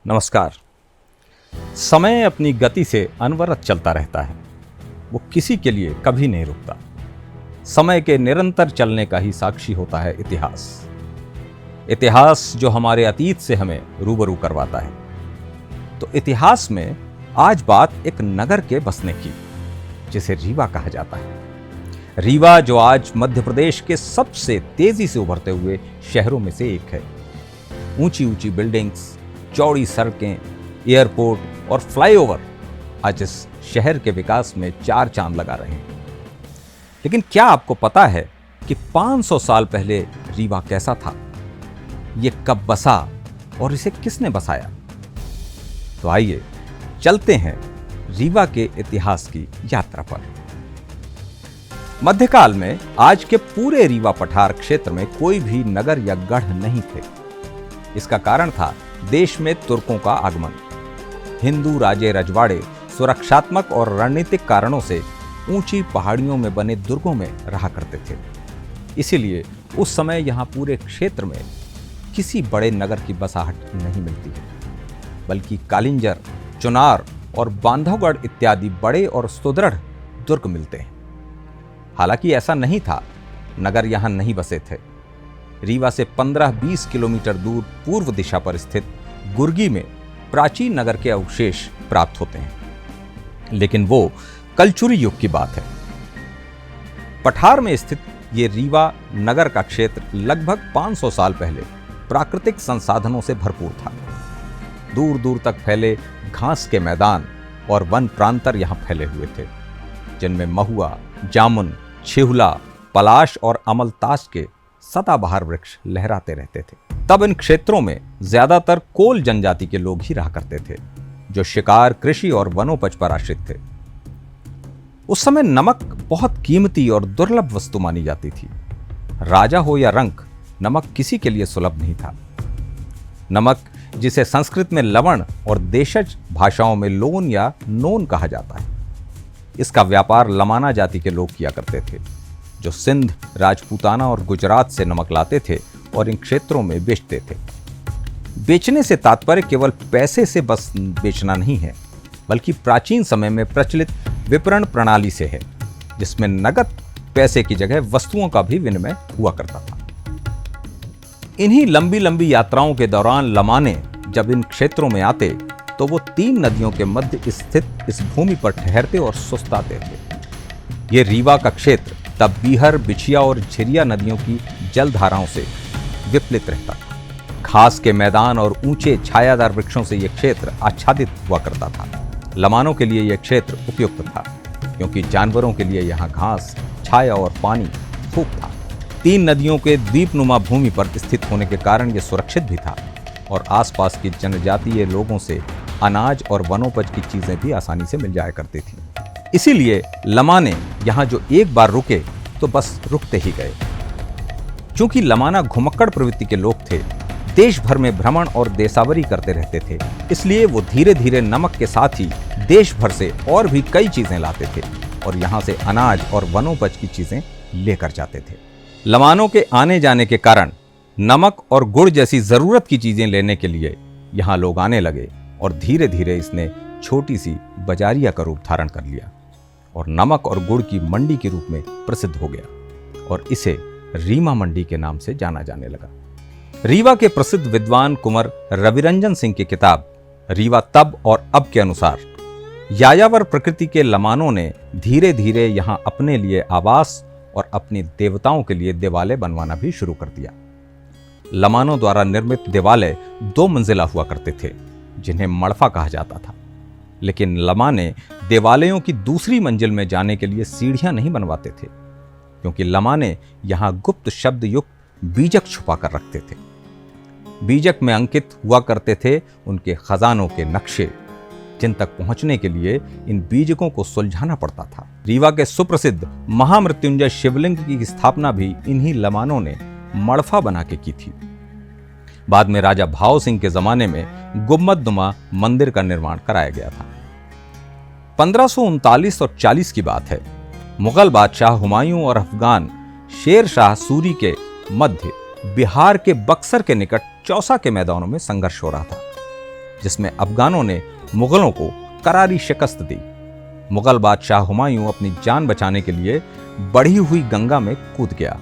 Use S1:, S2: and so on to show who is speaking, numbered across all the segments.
S1: नमस्कार। समय अपनी गति से अनवरत चलता रहता है। वो किसी के लिए कभी नहीं रुकता। समय के निरंतर चलने का ही साक्षी होता है इतिहास। इतिहास जो हमारे अतीत से हमें रूबरू करवाता है। तो इतिहास में आज बात एक नगर के बसने की, जिसे रीवा कहा जाता है। रीवा जो आज मध्य प्रदेश के सबसे तेजी से उभरते हुए शहरों में से एक है। ऊंची ऊंची बिल्डिंग्स, चौड़ी सड़कें, एयरपोर्ट और फ्लाईओवर आज इस शहर के विकास में चार चांद लगा रहे हैं। लेकिन क्या आपको पता है कि 500 साल पहले रीवा कैसा था? ये कब बसा और इसे किसने बसाया? तो आइए चलते हैं रीवा के इतिहास की यात्रा पर। मध्यकाल में आज के पूरे रीवा पठार क्षेत्र में कोई भी नगर या गढ़ नहीं थे। इसका कारण था देश में तुर्कों का आगमन। हिंदू राजे रजवाड़े सुरक्षात्मक और रणनीतिक कारणों से ऊंची पहाड़ियों में बने दुर्गों में रहा करते थे। इसीलिए उस समय यहां पूरे क्षेत्र में किसी बड़े नगर की बसाहट नहीं मिलती है, बल्कि कालिंजर, चुनार और बांधवगढ़ इत्यादि बड़े और सुदृढ़ दुर्ग मिलते हैं। हालांकि ऐसा नहीं था, नगर यहां नहीं बसे थे। रीवा से 15-20 किलोमीटर दूर पूर्व दिशा पर स्थित गुर्गी में प्राचीन नगर के अवशेष प्राप्त होते हैं, लेकिन वो कलचुरी युग की बात है। पठार में स्थित ये रीवा नगर का क्षेत्र लगभग 500 साल पहले प्राकृतिक संसाधनों से भरपूर था। दूर दूर तक फैले घास के मैदान और वन प्रांतर यहां फैले हुए थे, जिनमें महुआ, जामुन, छिहुला, पलाश और अमलतास के सदाबहार वृक्ष लहराते रहते थे। तब इन क्षेत्रों में ज्यादातर कोल जनजाति के लोग ही रहा करते थे, जो शिकार, कृषि और वनोपज पर आश्रित थे। उस समय नमक बहुत कीमती और दुर्लभ वस्तु मानी जाती थी। राजा हो या रंक, नमक किसी के लिए सुलभ नहीं था। नमक, जिसे संस्कृत में लवण और देशज भाषाओं में लोन या नोन कहा जाता है, इसका व्यापार लमाना जाति के लोग किया करते थे, जो सिंध, राजपूताना और गुजरात से नमक लाते थे और इन क्षेत्रों में बेचते थे। बेचने से तात्पर्य केवल पैसे से बस बेचना नहीं है, बल्कि प्राचीन समय में प्रचलित विपणन प्रणाली से है, जिसमें नगद पैसे की जगह वस्तुओं का भी विनिमय हुआ करता था। इन्हीं लंबी लंबी यात्राओं के दौरान लमाने जब इन क्षेत्रों में आते तो वो 3 नदियों के मध्य स्थित इस भूमि पर ठहरते और सुस्ताते थे। ये रीवा का क्षेत्र तब बीहर, बिछिया और झिरिया नदियों की जलधाराओं से विप्लित रहता था। घास के मैदान और ऊंचे छायादार वृक्षों से यह क्षेत्र आच्छादित हुआ करता था। लमानों के लिए यह क्षेत्र उपयुक्त था, क्योंकि जानवरों के लिए यहाँ घास, छाया और पानी खूब था। 3 नदियों के द्वीपनुमा भूमि पर स्थित होने के कारण यह सुरक्षित भी था और आसपास की जनजातीय लोगों से अनाज और वनोपज की चीजें भी आसानी से मिल जाया करती थी। इसीलिए लमाने यहाँ जो एक बार रुके तो बस रुकते ही गए। चूंकि लमाना घुमक्कड़ प्रवृत्ति के लोग थे, देश भर में भ्रमण और देसावरी करते रहते थे, इसलिए वो धीरे धीरे नमक के साथ ही देश भर से और भी कई चीजें लाते थे और यहाँ से अनाज और वनोपज की चीजें लेकर जाते थे। लमानों के आने जाने के कारण नमक और गुड़ जैसी जरूरत की चीजें लेने के लिए यहाँ लोग आने लगे और धीरे धीरे इसने छोटी सी बाजारिया का रूप धारण कर लिया और नमक और गुड़ की मंडी के रूप में प्रसिद्ध हो गया और इसे रीवा मंडी के नाम से जाना जाने लगा। रीवा के प्रसिद्ध विद्वान कुंवर रविरंजन सिंह की किताब रीवा तब और अब के अनुसार यायावर प्रकृति के लमानों ने धीरे धीरे यहाँ अपने लिए आवास और अपनी देवताओं के लिए देवालय बनवाना भी शुरू कर दिया। लमानों द्वारा निर्मित देवालय 2 मंजिला हुआ करते थे, जिन्हें मड़फा कहा जाता था। लेकिन लमाने देवालयों की दूसरी मंजिल में जाने के लिए सीढ़ियां नहीं बनवाते थे, क्योंकि लमाने यहां गुप्त शब्द युक्त बीजक छुपा कर रखते थे। बीजक में अंकित हुआ करते थे उनके खजानों के नक्शे, जिन तक पहुंचने के लिए इन बीजकों को सुलझाना पड़ता था। रीवा के सुप्रसिद्ध महामृत्युंजय शिवलिंग की स्थापना भी इन्हीं लमानों ने मड़फा बना के की थी। बाद में राजा भाव सिंह के जमाने में गुम्बदनुमा मंदिर का निर्माण कराया गया था। 1539 और 40 की बात है। मुगल बादशाह हुमायूं और अफगान शेर शाह सूरी के मध्य बिहार के बक्सर के निकट चौसा के मैदानों में संघर्ष हो रहा था। जिसमें अफगानों ने मुगलों को करारी शिकस्त दी। मुगल बादशाह हुमायूं अपनी जान बचाने के लिए बढ़ी हुई गंगा में कूद गया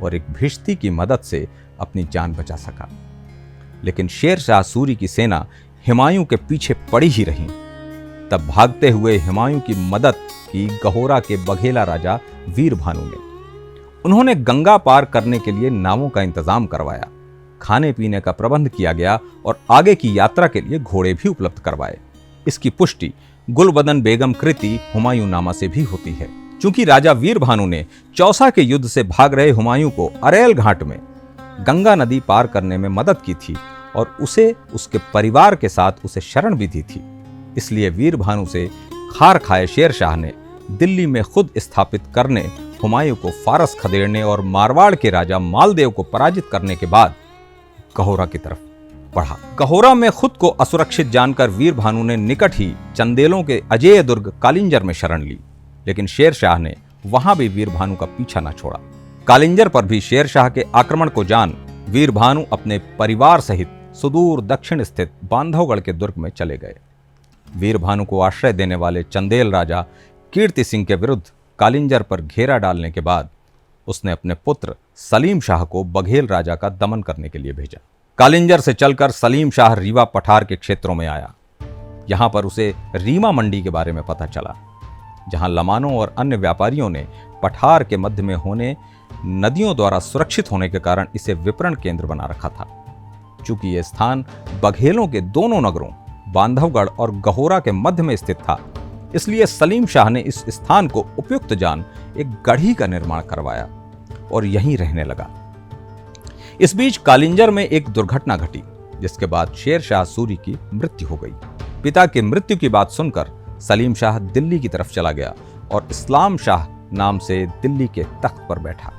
S1: और एक भिश्ती की मदद से अपनी जान बचा सका। लेकिन शेर शाह सूरी की सेना हुमायूं के पीछे पड़ी ही रही। तब भागते हुए हुमायूं की मदद की गहोरा के बघेला राजा वीर भानु ने। उन्होंने गंगा पार करने के लिए नावों का इंतजाम करवाया, खाने पीने का प्रबंध किया गया और आगे की यात्रा के लिए घोड़े भी उपलब्ध करवाए। इसकी पुष्टि गुलबदन बेगम कृति हुमायूं नामा से भी होती है। चूंकि राजा वीर भानु ने चौसा के युद्ध से भाग रहे हुमायूं को अरेल घाट में गंगा नदी पार करने में मदद की थी और उसे उसके परिवार के साथ उसे शरण भी दी थी, इसलिए वीर भानु से खार खाए शेर शाह ने दिल्ली में खुद स्थापित करने, हुमायूं को फारस खदेड़ने और मारवाड़ के राजा मालदेव को पराजित करने के बाद गहोरा की तरफ बढ़ा। गहोरा में खुद को असुरक्षित जानकर वीर भानु ने निकट ही चंदेलों के अजेय दुर्ग कालिंजर में शरण ली, लेकिन शेर शाह ने वहां भी वीर भानु का पीछा न छोड़ा। कालिंजर पर भी शेर शाह के आक्रमण को जान वीर भानु अपने परिवार सहित सुदूर दक्षिण स्थित बांधवगढ़ के दुर्ग में चले गए। वीर भानु को आश्रय देने वाले चंदेल राजा कीर्ति सिंह के विरुद्ध कालिंजर पर घेरा डालने के बाद उसने अपने पुत्र सलीम शाह को बघेल राजा का दमन करने के लिए भेजा। कालिंजर से चलकर सलीम शाह रीवा पठार के क्षेत्रों में आया। यहां पर उसे रीमा मंडी के बारे में पता चला, जहां लमानों और अन्य व्यापारियों ने पठार के मध्य में होने नदियों द्वारा सुरक्षित होने के कारण इसे विपणन केंद्र बना रखा था। चूंकि यह स्थान बघेलों के दोनों नगरों बांधवगढ़ और गहोरा के मध्य में स्थित था, इसलिए सलीम शाह ने इस स्थान को उपयुक्त जान एक गढ़ी का निर्माण करवाया और यहीं रहने लगा। इस बीच कालिंजर में एक दुर्घटना घटी, जिसके बाद शेर शाह सूरी की मृत्यु हो गई। पिता की मृत्यु की बात सुनकर सलीम शाह दिल्ली की तरफ चला गया और इस्लाम शाह नाम से दिल्ली के तख्त पर बैठा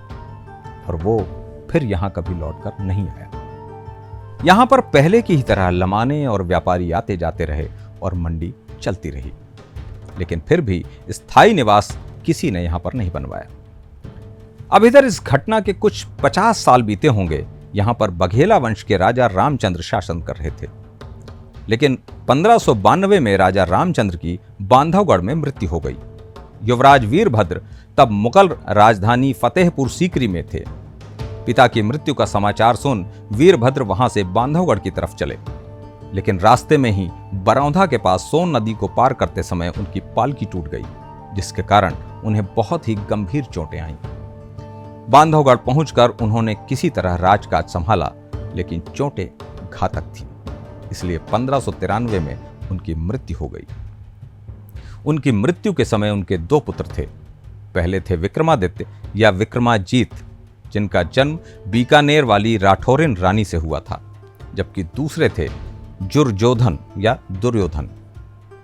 S1: और वो फिर यहां कभी लौटकर नहीं आया। यहां पर पहले की ही तरह लमाने और व्यापारी आते जाते रहे और मंडी चलती रही, लेकिन फिर भी स्थायी निवास किसी ने यहां पर नहीं बनवाया। अब इधर इस घटना के कुछ 50 साल बीते होंगे। यहां पर बघेला वंश के राजा रामचंद्र शासन कर रहे थे, लेकिन 1592 में राजा रामचंद्र की बांधवगढ़ में मृत्यु हो गई। युवराज वीरभद्र तब मुगल राजधानी फतेहपुर सीकरी में थे। पिता की मृत्यु का समाचार सुन वीरभद्र वहां से बांधवगढ़ की तरफ चले, लेकिन रास्ते में ही बरौंधा के पास सोन नदी को पार करते समय उनकी पालकी टूट गई, जिसके कारण उन्हें बहुत ही गंभीर चोटें आईं। बांधवगढ़ पहुंचकर उन्होंने किसी तरह राजकाज संभाला, लेकिन चोटें घातक थीं, इसलिए 1593 में उनकी मृत्यु हो गई। उनकी मृत्यु के समय उनके 2 पुत्र थे। पहले थे विक्रमादित्य या विक्रमाजीत, जिनका जन्म बीकानेर वाली राठौरिन रानी से हुआ था, जबकि दूसरे थे जुर्योधन या दुर्योधन,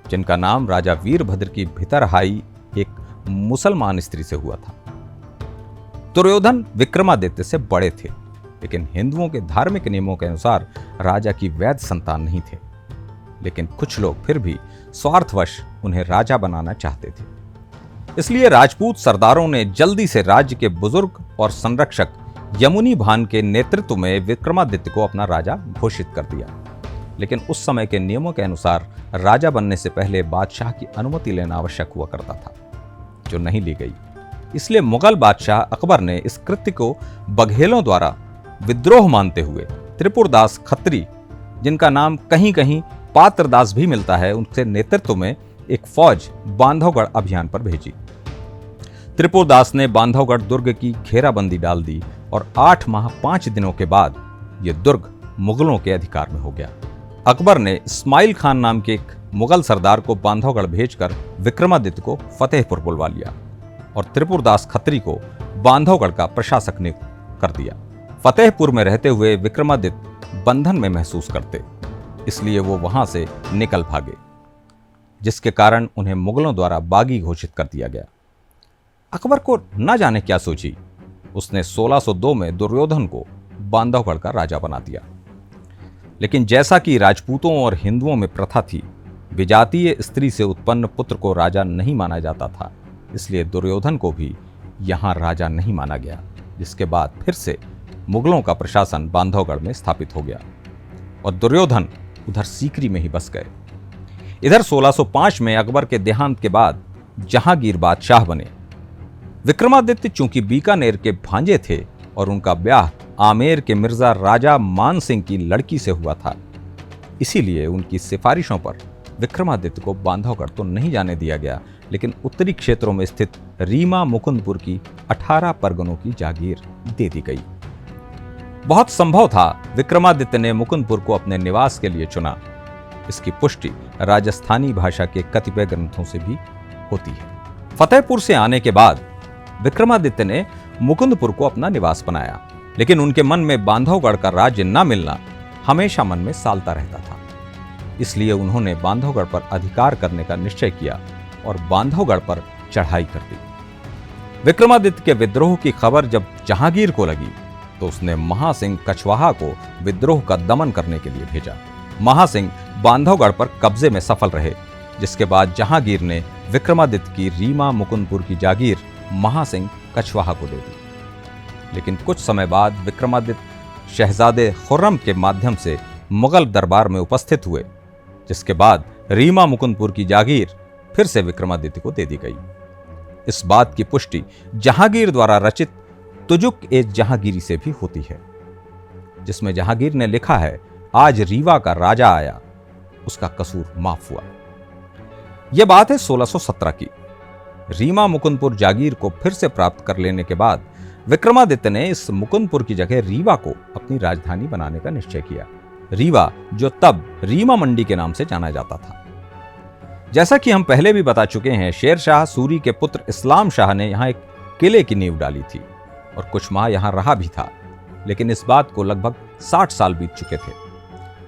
S1: जिनका नाम राजा वीरभद्र की भितरहाई एक मुसलमान स्त्री से हुआ था। दुर्योधन विक्रमादित्य से बड़े थे, लेकिन हिंदुओं के धार्मिक नियमों के अनुसार राजा की वैध संतान नहीं थे। लेकिन कुछ लोग फिर भी स्वार्थवश उन्हें राजा बनाना चाहते थे, इसलिए राजपूत सरदारों ने जल्दी से राज्य के बुजुर्ग और संरक्षक यमुनी भान के नेतृत्व में विक्रमादित्य को अपना राजा घोषित कर दिया। लेकिन उस समय के नियमों के अनुसार राजा बनने से पहले बादशाह की अनुमति लेना आवश्यक हुआ करता था, जो नहीं ली गई। इसलिए मुगल बादशाह अकबर ने इस कृत्य को बघेलों द्वारा विद्रोह मानते हुए त्रिपुरदास खत्री, जिनका नाम कहीं कहीं पात्रदास भी मिलता है, उनके नेतृत्व में एक फौज बांधवगढ़ अभियान पर भेजी। त्रिपुरदास ने बांधवगढ़ दुर्ग की घेराबंदी डाल दी और 8 माह 5 दिनों के बाद यह दुर्ग मुगलों के अधिकार में हो गया। अकबर ने इस्माइल खान नाम के एक मुगल सरदार को बांधवगढ़ भेजकर विक्रमादित्य को फतेहपुर बुलवा लिया और त्रिपुरदास खत्री को बांधवगढ़ का प्रशासक नियुक्त कर दिया। फतेहपुर में रहते हुए विक्रमादित्य बंधन में महसूस करते, इसलिए वो वहां से निकल भागे, जिसके कारण उन्हें मुगलों द्वारा बागी घोषित कर दिया गया। अकबर को न जाने क्या सोची, उसने 1602 में दुर्योधन को बांधवगढ़ का राजा बना दिया। लेकिन जैसा कि राजपूतों और हिंदुओं में प्रथा थी, विजातीय स्त्री से उत्पन्न पुत्र को राजा नहीं माना जाता था, इसलिए दुर्योधन को भी यहां राजा नहीं माना गया, जिसके बाद फिर से मुगलों का प्रशासन बांधवगढ़ में स्थापित हो गया और दुर्योधन उधर सीकरी में ही बस गए। इधर 1605 में अकबर के देहांत के बाद जहांगीर बादशाह बने। विक्रमादित्य चूंकि बीकानेर के भांजे थे और उनका ब्याह आमेर के मिर्जा राजा मान सिंह की लड़की से हुआ था, इसीलिए उनकी सिफारिशों पर विक्रमादित्य को बांधवगढ़ तो नहीं जाने दिया गया, लेकिन उत्तरी क्षेत्रों में स्थित रीमा मुकुंदपुर की 18 परगनों की जागीर दे दी गई। बहुत संभव था विक्रमादित्य ने मुकुंदपुर को अपने निवास के लिए चुना। इसकी पुष्टि राजस्थानी भाषा के कतिपय ग्रंथों से भी होती है। फतेहपुर से आने के बाद विक्रमादित्य ने मुकुंदपुर को अपना निवास बनाया, लेकिन उनके मन में बांधवगढ़ का राज्य न मिलना हमेशा मन में सालता रहता था। इसलिए उन्होंने बांधवगढ़ पर अधिकार करने का निश्चय किया और बांधवगढ़ पर चढ़ाई कर दी। विक्रमादित्य के विद्रोह की खबर जब जहांगीर को लगी तो उसने महासिंह कछवाहा को विद्रोह का दमन करने के लिए भेजा। महासिंह बांधवगढ़ पर कब्जे में सफल रहे, जिसके बाद जहांगीर ने विक्रमादित्य की रीमा मुकुंदपुर की जागीर महासिंह कछवाहा को दे दी। लेकिन कुछ समय बाद विक्रमादित्य शहजादे खुर्रम के माध्यम से मुगल दरबार में उपस्थित हुए, जिसके बाद रीमा मुकुंदपुर की जागीर फिर से विक्रमादित्य को दे दी गई। इस बात की पुष्टि जहांगीर द्वारा रचित तुजुक ए जहांगीरी से भी होती है, जिसमें जहांगीर ने लिखा है, आज रीवा का राजा आया, उसका कसूर माफ हुआ। यह बात है 1617 की। रीमा मुकुंदपुर जागीर को फिर से प्राप्त कर लेने के बाद विक्रमादित्य ने इस मुकुंदपुर की जगह रीवा को अपनी राजधानी बनाने का निश्चय किया। रीवा, जो तब रीमा मंडी के नाम से जाना जाता था। जैसा कि हम पहले भी बता चुके हैं, शेर शाह सूरी के पुत्र इस्लाम शाह ने यहां एक किले की नींव डाली थी और कुछ माह यहां रहा भी था, लेकिन इस बात को लगभग 60 साल बीत चुके थे।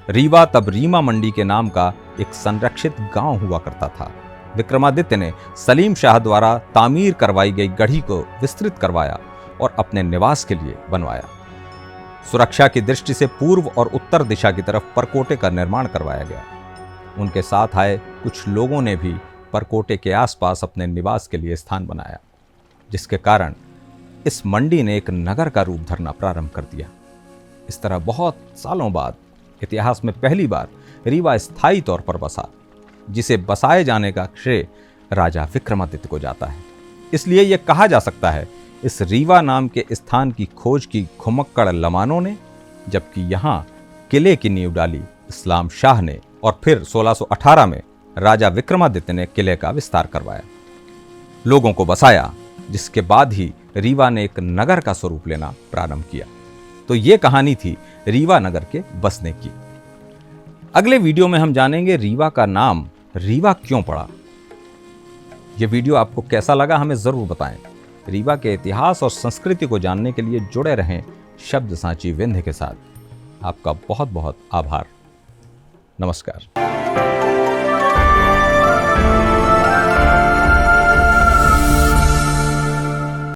S1: रीवा तब रीमा मंडी के नाम का एक संरक्षित गांव हुआ करता था। विक्रमादित्य ने सलीम शाह द्वारा तामीर करवाई गई गढ़ी को विस्तृत करवाया और अपने निवास के लिए बनवाया। सुरक्षा की दृष्टि से पूर्व और उत्तर दिशा की तरफ परकोटे का निर्माण करवाया गया। उनके साथ आए कुछ लोगों ने भी परकोटे के आसपास अपने निवास के लिए स्थान बनाया, जिसके कारण इस मंडी ने एक नगर का रूप धरना प्रारंभ कर दिया। इस तरह बहुत सालों बाद इतिहास में पहली बार रीवा स्थायी तौर पर बसा, जिसे बसाए जाने का श्रेय राजा विक्रमादित्य को जाता है। इसलिए यह कहा जा सकता है, इस रीवा नाम के स्थान की खोज की घुमक्कड़ लमानों ने, जबकि यहां किले की नींव डाली इस्लाम शाह ने और फिर 1618 में राजा विक्रमादित्य ने किले का विस्तार करवाया, लोगों को बसाया, जिसके बाद ही रीवा ने एक नगर का स्वरूप लेना प्रारंभ किया। तो ये कहानी थी रीवा नगर के बसने की। अगले वीडियो में हम जानेंगे रीवा का नाम रीवा क्यों पड़ा। यह वीडियो आपको कैसा लगा हमें जरूर बताएं। रीवा के इतिहास और संस्कृति को जानने के लिए जुड़े रहें शब्द सांची विंध्य के साथ। आपका बहुत बहुत आभार। नमस्कार।